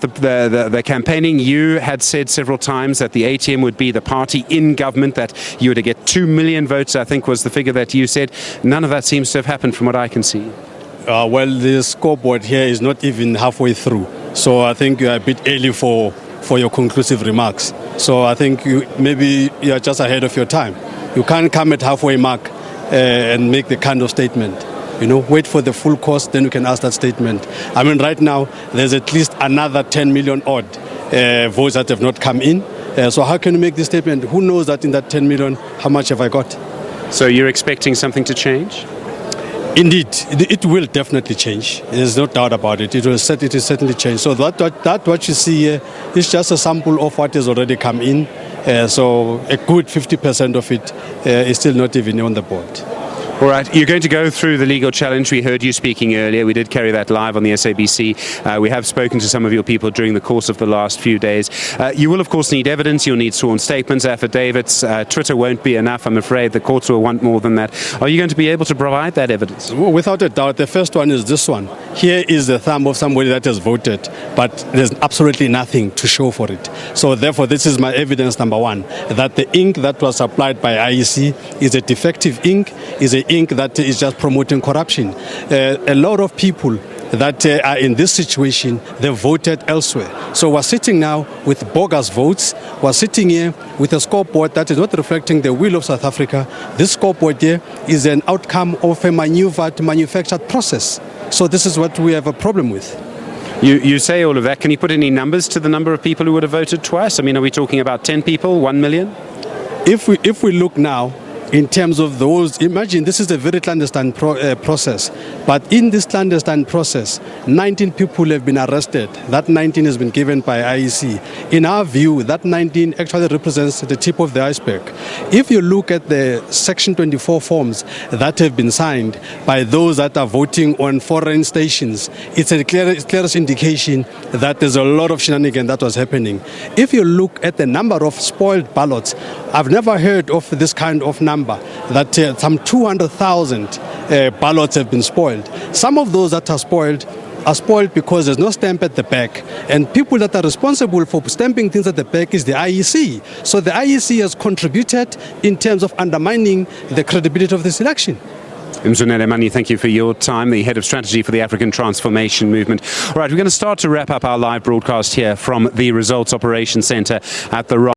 The campaigning, you had said several times that the ATM would be the party in government, that you were to get 2 million votes, I think was the figure that you said. None of that seems to have happened from what I can see. Well, the scoreboard here is not even halfway through. So I think you're a bit early for your conclusive remarks. So I think maybe you're just ahead of your time. You can't come at halfway mark and make the kind of statement. Wait for the full course, then you can ask that statement. I mean, right now, there's at least another 10 million odd votes that have not come in. So how can you make this statement? Who knows that in that 10 million, how much have I got? So you're expecting something to change? Indeed, it will definitely change. There's no doubt about it. It will certainly change. So that what you see here is just a sample of what has already come in. So a good 50% of it is still not even on the board. All right, you're going to go through the legal challenge. We heard you speaking earlier. We did carry that live on the SABC. We have spoken to some of your people during the course of the last few days. You will, of course, need evidence. You'll need sworn statements, affidavits. Twitter won't be enough. I'm afraid the courts will want more than that. Are you going to be able to provide that evidence? Well, without a doubt. The first one is this one. Here is the thumb of somebody that has voted, but there's absolutely nothing to show for it. So therefore, this is my evidence number one, that the ink that was supplied by IEC is a defective ink, is an ink that is just promoting corruption. A lot of people that are in this situation, they voted elsewhere. So we're sitting now with bogus votes. We're sitting here with a scoreboard that is not reflecting the will of South Africa. This scoreboard here is an outcome of a manufactured process. So this is what we have a problem with. You say all of that. Can you put any numbers to the number of people who would have voted twice? I mean, are we talking about 10 people, 1 million? If we look now, in terms of those, imagine this is a very clandestine process. But in this clandestine process, 19 people have been arrested. That 19 has been given by IEC. In our view, that 19 actually represents the tip of the iceberg. If you look at the Section 24 forms that have been signed by those that are voting on foreign stations, it's a clearest indication that there's a lot of shenanigans that was happening. If you look at the number of spoiled ballots, I've never heard of this kind of number, that some 200,000 ballots have been spoiled. Some of those that are spoiled because there's no stamp at the back. And people that are responsible for stamping things at the back is the IEC. So the IEC has contributed in terms of undermining the credibility of this election. Mzwanele Manyi, thank you for your time, the head of strategy for the African Transformation Movement. All right, we're going to start to wrap up our live broadcast here from the Results Operations Centre at the